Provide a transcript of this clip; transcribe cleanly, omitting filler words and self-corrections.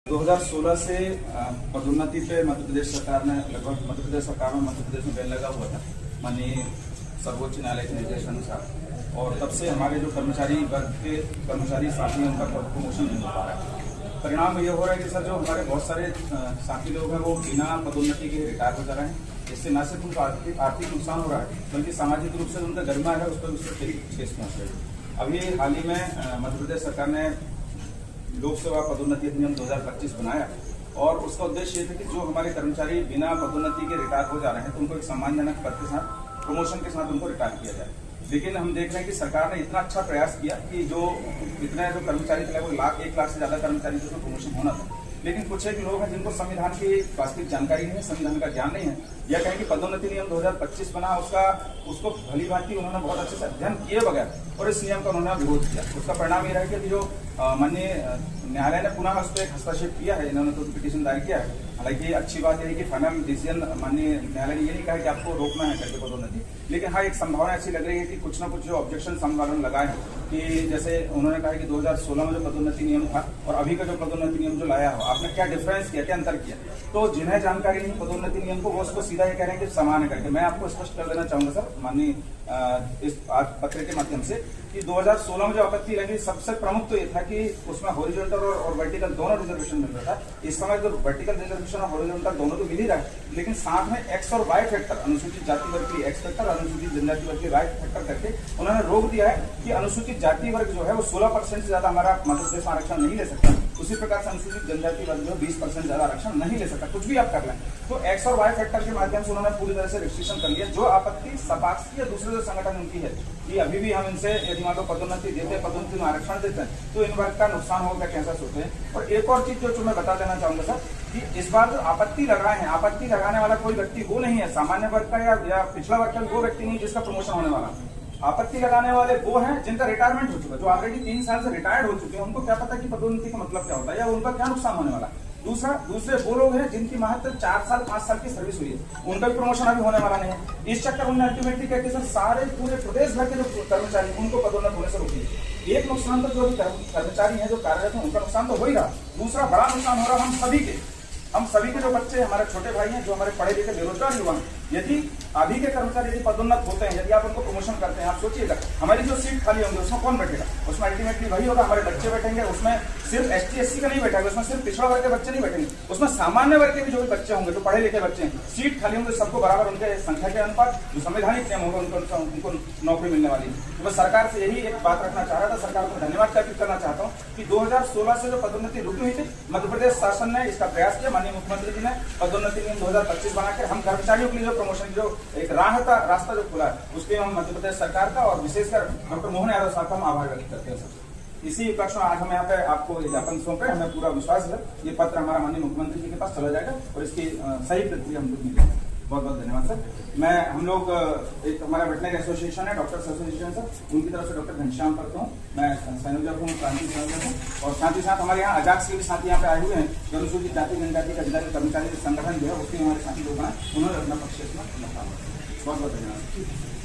2016 से पदोन्नति पे मध्य प्रदेश सरकार ने लगभग मध्य प्रदेश में बैन लगा हुआ था माननीय सर्वोच्च न्यायालय के निर्देशानुसार, और तब से हमारे जो कर्मचारी वर्ग के कर्मचारी साथी हैं उनका प्रमोशन नहीं हो पा रहा है। परिणाम ये हो रहा है कि सर जो हमारे बहुत सारे साथी लोग हैं वो बिना पदोन्नति के रिटायर हो जा रहे हैं। इससे न सिर्फ उनका आर्थिक नुकसान हो रहा है बल्कि सामाजिक रूप से उनका गरिमा है उस पर उससे ठेस पहुँच रही है। अभी हाल ही में मध्य प्रदेश सरकार ने लोक सेवा पदोन्नति अधिनियम 2025 बनाया और उसका उद्देश्य ये था कि जो हमारे कर्मचारी बिना पदोन्नति के रिटायर हो जा रहे हैं तो उनको एक सम्मानजनक पद के साथ प्रमोशन के साथ उनको रिटायर किया जाए। लेकिन हम देख रहे हैं कि सरकार ने इतना अच्छा प्रयास किया कि जो इतने जो कर्मचारी थे लगभग 1 लाख से ज्यादा कर्मचारी जिसमें प्रमोशन होना था, लेकिन कुछ एक लोग हैं जिनको संविधान की वास्तविक जानकारी नहीं है, संविधान का ज्ञान नहीं है, या कहें कि पदोन्नति नियम 2025 बना उसको भली भांति उन्होंने बहुत अच्छे से अध्ययन किए बगैर और इस नियम का उन्होंने विरोध किया। उसका परिणाम ये रहा कि जो माननीय न्यायालय ने पुनः उस पर हस्तक्षेप किया है, इन्होंने तो पिटीशन दायर किया है। हालांकि अच्छी बात यह है कि फाइनल डिसीजन माननीय न्यायालय ने ये नहीं कहा कि आपको रोकना है करके पदोन्नति, लेकिन हाँ एक संभावना ऐसी लग रही है कि कुछ ना कुछ जो ऑब्जेक्शन हम वालों ने लगाए हैं कि जैसे उन्होंने कहा कि 2016 में जो पदोन्नति नियम था और अभी का जो पदोन्नति नियम जो लाया हो, आपने क्या डिफरेंस किया, क्या अंतर किया। तो जिन्हें जानकारी नहीं पदोन्नति नियम को वो उसको सीधा ये कह रहे हैं कि समान है करके। मैं आपको स्पष्ट कर देना चाहूंगा सर माननीय इस पत्र के माध्यम से कि 2016 में जो आपत्ति लगी सबसे प्रमुख तो ये था कि उसमें हॉरिजॉन्टल और वर्टिकल दोनों रिजर्वेशन मिल रहा था। इस समय जो वर्टिकल रिजर्वेशन और हॉरिजॉन्टल दोनों तो मिल ही रहा है, लेकिन साथ में एक्स और वाई फैक्टर, अनुसूचित जाति वर्ग की एक्स फैक्टर, अनुसूचित जनजाति वर्ग की वाई फैक्टर करके उन्होंने रोक दिया है कि अनुसूचित जाति वर्ग जो है वो 16% से ज्यादा हमारा मध्य प्रदेश में आरक्षण नहीं ले सकता। उसी प्रकार से अनुसूचित जनजाति वर्ग जो 20% ज्यादा आरक्षण नहीं ले सकता, कुछ भी आप कर लें। तो एक्स और वाई फैक्टर के माध्यम से उन्होंने पूरी तरह से रिस्ट्रिक्शन कर लिया। जो आपत्ति सपाक्ष या दूसरे जो संगठन उनकी है कि अभी भी हम इनसे यदि मान लो पदोन्नति देते हैं, पदोन्नति में आरक्षण देते हैं तो इन वर्ग का नुकसान होगा कैसा सोचते हैं। और एक और चीज जो मैं बता देना चाहूंगा सर कि इस बार जो आपत्ति लगाए हैं, आपत्ति लगाने वाला कोई व्यक्ति वो नहीं है सामान्य वर्ग का या पिछड़ा वर्ग का वो व्यक्ति नहीं जिसका प्रमोशन होने वाला। आपत्ति लगाने वाले वो हैं जिनका रिटायरमेंट हो चुका, जो ऑलरेडी 3 साल से रिटायर्ड हो चुके हैं। उनको क्या पता कि पदोन्नति का मतलब क्या होता है या उनका क्या नुकसान होने वाला। दूसरे वो लोग हैं जिनकी महत्व 4 साल 5 साल की सर्विस हुई है, उनका भी प्रमोशन अभी होने वाला नहीं है। इस चक्कर में अल्टीमेटली कहते सर सारे पूरे प्रदेश भर के जो कर्मचारी उनको पदोन्नत होने से रोकी। एक नुकसान तो जो कर्मचारी है जो कार्यरत है उनका नुकसान तो हो ही रहा, दूसरा बड़ा नुकसान हो रहा हम सभी के जो बच्चे हमारे छोटे भाई हैं जो हमारे पढ़े लिखे बेरोजगार युवा हैं। यदि अभी के कर्मचारी यदि पदोन्नत होते हैं, यदि आप उनको प्रमोशन करते हैं, आप सोचिएगा हमारी जो सीट खाली होंगी उसमें कौन बैठेगा, उसमें अल्टीमेटली वही होगा, हमारे बच्चे बैठेंगे। उसमें सिर्फ ST SC का नहीं बैठेगा, उसमें सिर्फ पिछड़ा वर्ग के बच्चे नहीं बैठेंगे, उसमें सामान्य वर्ग के भी जो भी बच्चे होंगे जो पढ़े लिखे बच्चे हैं, सीट खाली होंगे सबको बराबर उनके संख्या के अनुसार जो संवैधानिक नियम होगा उनको नौकरी मिलने वाली है। तो मैं सरकार से यही एक बात रखना चाह रहा था, सरकार को धन्यवाद ज्ञापित करना चाहता हूँ कि 2016 से जो पदोन्नति रुकी हुई थी मध्य प्रदेश शासन ने इसका प्रयास किया। माननीय मुख्यमंत्री जी ने पदोन्नति नियम 2025 बनाकर हम कर्मचारियों के लिए जो प्रमोशन जो एक रास्ता जो खुला है उसके हम मध्य प्रदेश सरकार का और विशेषकर डॉक्टर मोहन यादव साहब का हम आभार व्यक्त करते हैं। इसी उपलक्ष्य में आज हम यहाँ पे आपको ज्ञापन सौंपे। हमें पूरा विश्वास है ये पत्र हमारा माननीय मुख्यमंत्री जी के पास चला जाएगा और इसकी सही प्रतिक्रिया हमको मिलेगी। बहुत बहुत धन्यवाद सर। हम लोग एक हमारा वेटनरी एसोसिएशन है, डॉक्टर्स एसोसिएशन सर, उनकी तरफ से डॉक्टर घनश्याम करता हूँ, मैं संयोजक हूँ, क्रांति संयोजक हूँ। और साथ ही साथ हमारे यहाँ अजाक्स के भी साथी यहाँ पे आए हुए हैं जो अनुसूचित जाति जनजाति का जिला कर्मचारी संगठन जो है उसके हमारे साथी लोग हैं, उन्होंने अपना पक्ष इसमें रखा। बहुत बहुत धन्यवाद।